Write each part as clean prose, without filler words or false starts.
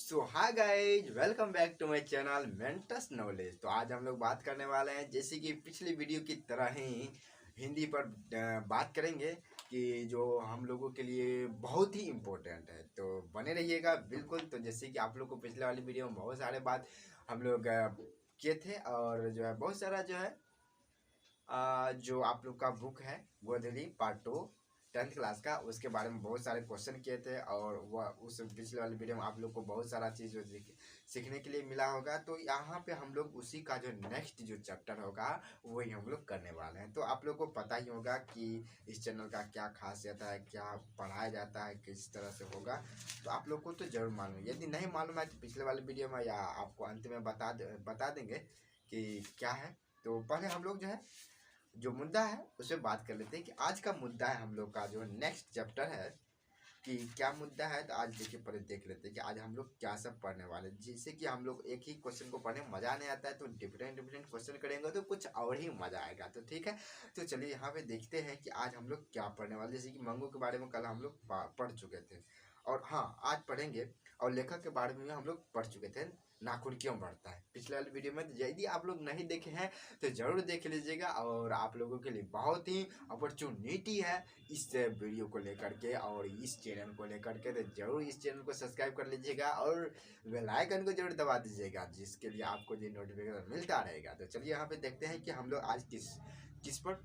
So hi guys, welcome back to my channel Mentas knowledge. तो आज हम लोग बात करने वाले हैं, जैसे कि पिछली वीडियो की तरह ही हिंदी पर बात करेंगे कि जो हम लोगों के लिए बहुत ही इम्पोर्टेंट है। तो बने रहिएगा बिल्कुल। तो जैसे कि आप लोग को पिछले वाली वीडियो में बहुत सारे बात हम लोग किए थे, और जो है बहुत सारा जो है जो आप लोग का बुक है गोधली पार्ट 2 10th क्लास का, उसके बारे में बहुत सारे क्वेश्चन किए थे। और वह उस पिछले वाले वीडियो में आप लोग को बहुत सारा चीज़ सीखने के लिए मिला होगा। तो यहाँ पे हम लोग उसी का जो नेक्स्ट जो चैप्टर होगा वही हम लोग करने वाले हैं। तो आप लोग को पता ही होगा कि इस चैनल का क्या खासियत है, क्या पढ़ाया जाता है, किस तरह से होगा। तो आप लोग को तो जरूर मालूम है। यदि नहीं मालूम है तो पिछले वाले वीडियो में या आपको अंत में बता देंगे कि क्या है। तो पहले हम लोग जो है जो मुद्दा है उस पर बात कर लेते हैं कि आज का मुद्दा है हम लोग का जो नेक्स्ट चैप्टर है कि क्या मुद्दा है। तो आज देखिए, पहले देख लेते हैं कि आज हम लोग क्या सब पढ़ने वाले हैं। जैसे कि हम लोग एक ही क्वेश्चन को पढ़ने में मज़ा नहीं आता है, तो डिफरेंट डिफरेंट क्वेश्चन करेंगे तो कुछ और ही मज़ा आएगा। तो ठीक है, तो चलिए यहाँ पे देखते हैं कि आज हम लोग क्या पढ़ने वाले। जैसे कि मंगू के बारे में कल हम लोग पढ़ चुके थे, और हाँ आज पढ़ेंगे। और लेखक के बारे में हम लोग पढ़ चुके थे, नाखून क्यों बढ़ता है, पिछले वाले वीडियो में। तो यदि आप लोग नहीं देखे हैं तो ज़रूर देख लीजिएगा, और आप लोगों के लिए बहुत ही अपॉर्चुनिटी है इस वीडियो को लेकर के और इस चैनल को लेकर के। तो जरूर इस चैनल को सब्सक्राइब कर लीजिएगा और बेल आइकन को जरूर दबा दीजिएगा, जिसके लिए आपको ये नोटिफिकेशन मिलता रहेगा। तो चलिए यहाँ पे देखते हैं कि हम लोग आज किस किस पर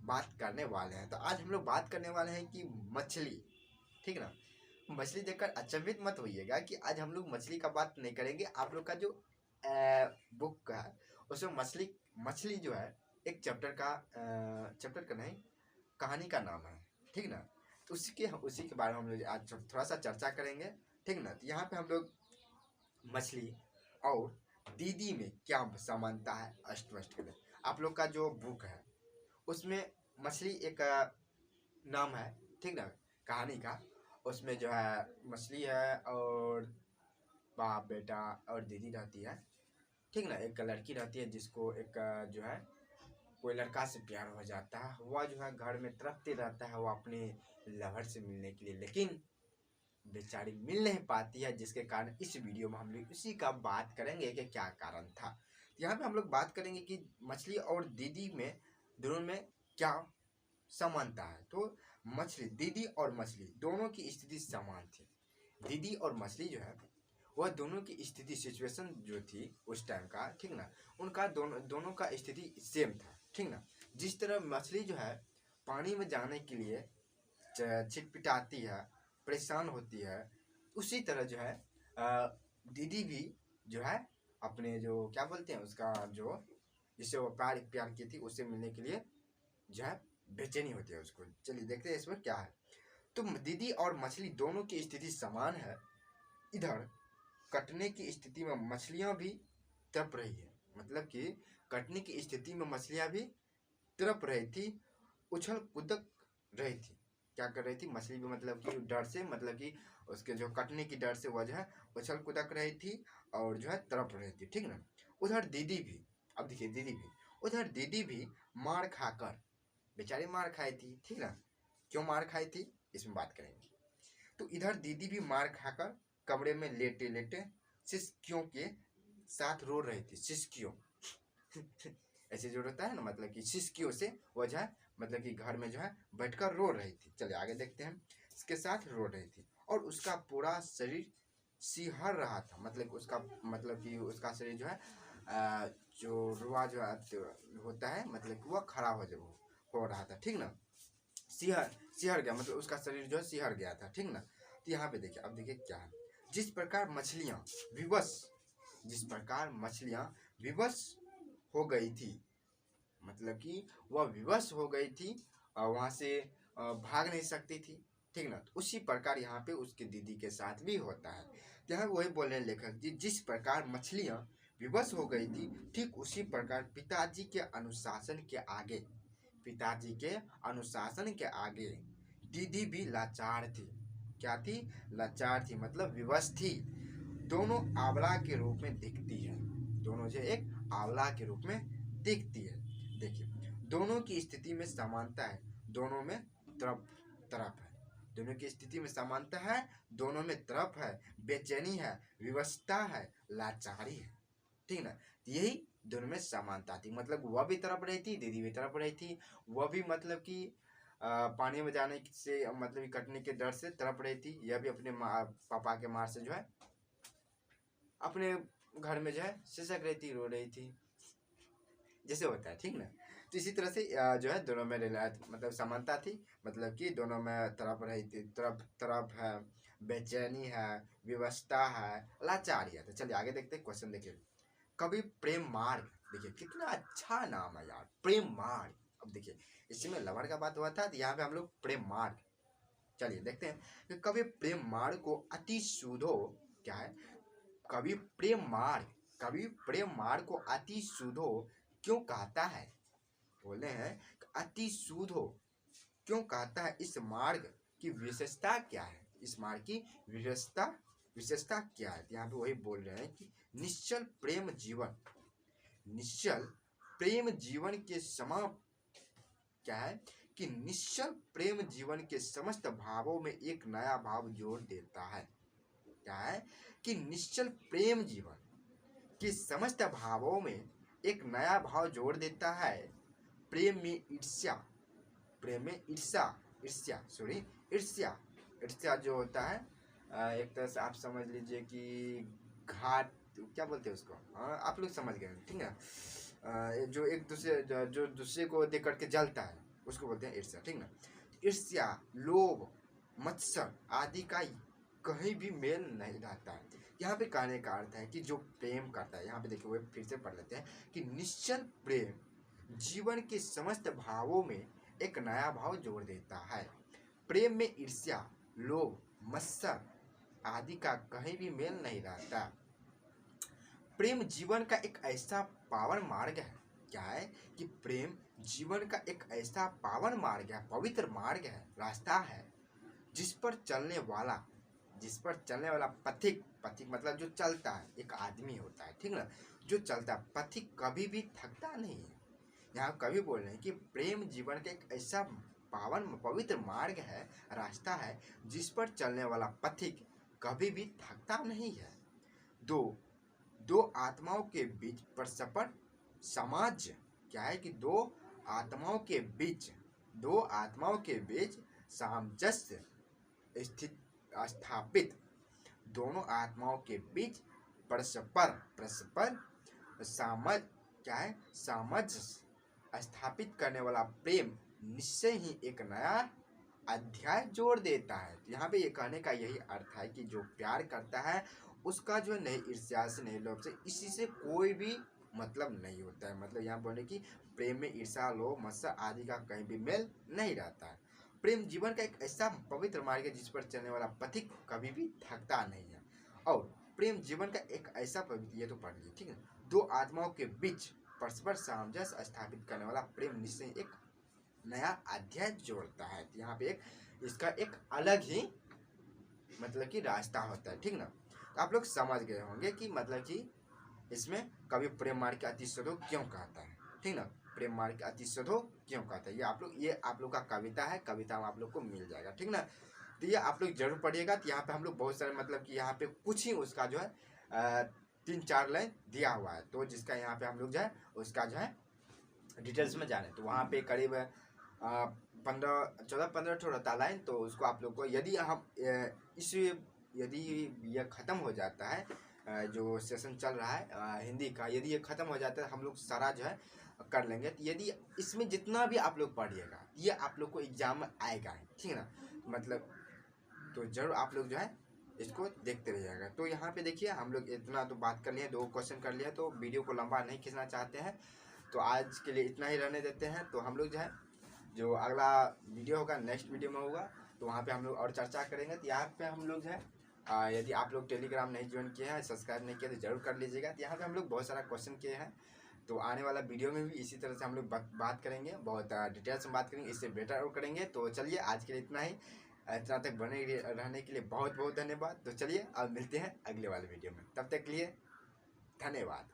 बात करने वाले हैं। तो आज हम लोग बात करने वाले हैं कि मछली, ठीक ना। मछली देखकर अचंभित मत होइएगा कि आज हम लोग मछली का बात नहीं करेंगे। आप लोग का जो बुक का है उसमें मछली मछली जो है एक चैप्टर का नहीं, कहानी का नाम है, ठीक ना। तो उसी के बारे में हम लोग आज थोड़ा सा चर्चा करेंगे, ठीक ना। तो यहाँ पे हम लोग मछली और दीदी में क्या समानता है स्पष्ट करें। आप लोग का जो बुक है उसमें मछली एक नाम है, ठीक ना, कहानी का। उसमें जो है मछली है और बाप बेटा और दीदी रहती है, ठीक ना। एक लड़की रहती है जिसको एक जो है कोई लड़का से प्यार हो जाता है। वह जो है घर में तड़पते रहता है वो अपने लवर से मिलने के लिए, लेकिन बेचारी मिल नहीं पाती है, जिसके कारण इस वीडियो में हम लोग उसी का बात करेंगे कि क्या कारण था। यहाँ पे हम लोग बात करेंगे कि मछली और दीदी में दोनों में क्या समानता है। तो मछली, दीदी और मछली दोनों की स्थिति समान थी। दीदी और मछली जो है वह दोनों की स्थिति, सिचुएशन जो थी उस टाइम का, ठीक ना, उनका दोनों का स्थिति सेम था, ठीक ना। जिस तरह मछली जो है पानी में जाने के लिए छिटपिटाती है, परेशान होती है, उसी तरह जो है दीदी भी जो है अपने जो क्या बोलते हैं उसका, जो जिससे वो प्यार की थी उससे मिलने के लिए जो है बेचैनी होती है उसको। चलिए देखते हैं इसमें क्या है। तो दीदी और मछली दोनों की स्थिति समान है। इधर कटने की स्थिति में मछलियां भी तड़प रही है, मतलब कि कटने की स्थिति में मछलियां भी तड़प रही थी, उछल कूदक रही थी। क्या कर रही थी मछली भी, मतलब कि डर से, मतलब कि उसके जो कटने की डर से वह जो है उछल कूदक रही थी और जो है तड़प रही थी, ठीक ना। उधर दीदी भी, अब देखिए उधर दीदी भी मार खाकर, बेचारी मार खाई थी, ठीक ना। क्यों मार खाई थी इसमें बात करेंगे। तो इधर दीदी भी मार खाकर कमरे में लेटे लेटे सिसकियों के साथ रो रही थी। सिसकियों ऐसे जो होता है ना, मतलब कि सिसकियों से वह जो है, मतलब कि घर में जो है बैठकर रो रही थी। चलिए आगे देखते हैं। इसके साथ रो रही थी और उसका पूरा शरीर सिहर रहा था, मतलब उसका, मतलब कि उसका शरीर जो है जो रुआ जो होता है, मतलब कि वह खड़ा हो रहा था, ठीक ना। सिहर सिहर गया, मतलब उसका शरीर जो है सिहर गया था, ठीक ना। तो यहाँ पे देखिए, अब देखिए क्या है। जिस प्रकार मछलियाँ विवश जिस प्रकार मछलियाँ विवश हो गई थी, मतलब कि वह विवश हो गई थी और वहाँ से भाग नहीं सकती थी, ठीक ना। तो उसी प्रकार यहाँ पे उसके दीदी के साथ भी होता है। यहाँ वही बोल रहे हैं लेखक जी, जिस प्रकार मछलियाँ विवश हो गई थी, ठीक उसी प्रकार पिताजी के अनुशासन के आगे दीदी भी लाचार थी। क्या थी? लाचार थी, मतलब विवश थी। दोनों आंवला के रूप में दिखती है, दोनों जो एक आंवला के रूप में दिखती है। देखिए दोनों की स्थिति में समानता है, दोनों में तरफ तरफ है, दोनों की स्थिति में समानता है, दोनों में तरफ है, बेचैनी है, विवशता है, लाचारी है, ठीक ना। यही दोनों में समानता थी, मतलब वह भी तरफ रही थी, दीदी भी तरफ रही थी। वह भी मतलब कि पानी में जाने से मतलब कि कटने के डर से तरफ रही थी, यह भी अपने पापा के मार से जो है अपने घर में जो है सिसक रही थी, रो रही थी, जैसे होता है, ठीक ना। तो इसी तरह से जो है दोनों में मतलब समानता थी, मतलब कि दोनों में तरफ रही थी, तरफ तरफ है, बेचैनी है, विवशता है, लाचारी है। तो चलिए आगे देखते हैं, क्वेश्चन देखिए। कवि प्रेम मार्ग, देखिए कितना अच्छा नाम है यार, प्रेम मार्ग। अब देखिए इसी में लवर का बात हुआ था, तो यहाँ पे हम लोग प्रेम मार्ग। चलिए देखते हैं कि कवि प्रेम मार्ग को अति सुधो, क्या है, कवि प्रेम मार्ग, कवि प्रेम मार्ग को अति सुधो क्यों कहता है। बोले हैं अति सुधो क्यों कहता है, इस मार्ग की विशेषता क्या है, इस मार्ग की विशेषता विशेषता क्या है। यहाँ पे वही बोल रहे हैं कि निश्चल प्रेम जीवन, निश्चल प्रेम जीवन के समा, क्या है कि निश्चल प्रेम जीवन के समस्त भावों में एक नया भाव जोड़ देता है। क्या है कि निश्चल प्रेम जीवन के समस्त भावों में एक नया भाव जोड़ देता है। प्रेम में ईर्ष्या, प्रेम में ईर्ष्या, ईर्ष्या सॉरी ईर्ष्या, ईर्ष्या जो होता है एक तरह से आप समझ लीजिए कि घाट, क्या बोलते हैं उसको, हाँ आप लोग समझ गए, ठीक है। जो एक दूसरे जो दूसरे को देख करके जलता है उसको बोलते हैं ईर्ष्या, ठीक ना। ईर्ष्या, लोभ, मत्सर आदि का कहीं भी मेल नहीं रहता है। यहाँ पे कहने का अर्थ है कि जो प्रेम करता है, यहाँ पे देखिए वो फिर से पढ़ लेते हैं कि निश्चल प्रेम जीवन के समस्त भावों में एक नया भाव जोड़ देता है। प्रेम में ईर्ष्या, लोभ, मत्सर आदि का कहीं भी मेल नहीं रहता। प्रेम जीवन का एक ऐसा पावन मार्ग है, क्या है कि प्रेम जीवन का एक ऐसा पावन मार्ग है, पवित्र मार्ग है, रास्ता है, जिस पर चलने वाला, जिस पर चलने वाला पथिक, पथिक मतलब जो चलता है, एक आदमी होता है, ठीक ना, जो चलता है, पथिक कभी भी थकता नहीं है। यहाँ कभी बोल रहे हैं कि प्रेम जीवन का एक ऐसा पावन पवित्र मार्ग है, रास्ता है, जिस पर चलने वाला पथिक कभी भी थकता नहीं है। दो दो आत्माओं के बीच परस्पर सामंजस्य, क्या है कि दो आत्माओं के बीच, दो आत्माओं के बीच सामंजस्य स्थित स्थापित, दोनों आत्माओं के बीच परस्पर परस्पर सामंजस्य, क्या है, सामंजस्य स्थापित करने वाला प्रेम निश्चय ही एक नया अध्याय जोड़ देता है। तो यहाँ पे ये कहने का यही अर्थ है कि जो प्यार करता है उसका जो नहीं ईर्ष्या से, नहीं लोभ से, इसी से कोई भी मतलब नहीं होता है। मतलब यहाँ बोले कि प्रेम में ईर्ष्या, लोभ, मत्सर आदि का कहीं भी मेल नहीं रहता है। प्रेम जीवन का एक ऐसा पवित्र मार्ग है जिस पर चलने वाला पथिक कभी भी थकता नहीं है। और प्रेम जीवन का एक ऐसा पवित्र, ये तो पढ़ लीजिए, ठीक है, दो आत्माओं के बीच परस्पर सामंजस्य स्थापित करने वाला प्रेम निश्चय एक नया अध्याय जोड़ता है। तो यहाँ पे एक इसका एक अलग ही मतलब कि रास्ता होता है, ठीक ना। तो आप लोग समझ गए होंगे कि मतलब कि इसमें कभी प्रेम मार्ग के अति शोधो क्यों कहता है, ठीक ना, प्रेम मार्ग के अति शोधो क्यों कहता है। ये आप लोग का कविता है, कविता में आप लोग को मिल जाएगा, ठीक ना। तो ये आप लोग जरूर पढ़िएगा। तो यहाँ पे हम लोग बहुत सारे मतलब कि यहाँ पे कुछ ही उसका जो है 3-4 लाइन दिया हुआ है, तो जिसका यहाँ पे हम लोग जो है उसका जो है डिटेल्स में जाने, तो वहाँ पे करीब 14-15 रहता लाइन। तो उसको आप लोग को यदि हम इस यदि यह ख़त्म हो जाता है जो सेशन चल रहा है हिंदी का, यदि ये ख़त्म हो जाता है हम लोग सारा जो है कर लेंगे। तो यदि इसमें जितना भी आप लोग पढ़िएगा ये आप लोग को एग्जाम में आएगा, ठीक है ना, मतलब तो जरूर आप लोग जो है इसको देखते रहिएगा। तो यहाँ पे देखिए हम लोग इतना तो बात कर लिए, 2 क्वेश्चन कर लिया, तो वीडियो को लंबा नहीं खींचना चाहते हैं, तो आज के लिए इतना ही रहने देते हैं। तो हम लोग जो है जो अगला वीडियो होगा नेक्स्ट वीडियो में होगा, तो वहाँ पे हम लोग और चर्चा करेंगे। तो यहाँ पे हम लोग जो है यदि आप लोग टेलीग्राम नहीं ज्वाइन किए हैं, सब्सक्राइब नहीं किया तो जरूर कर लीजिएगा। तो यहाँ पे हम लोग बहुत सारा क्वेश्चन किए हैं, तो आने वाला वीडियो में भी इसी तरह से हम लोग बात करेंगे, बहुत डिटेल्स में बात करेंगे, इससे बेटर और करेंगे। तो चलिए आज के लिए इतना ही, इतना तक बने रहने के लिए बहुत बहुत धन्यवाद। तो चलिए अब मिलते हैं अगले वाले वीडियो में, तब तक के लिए धन्यवाद।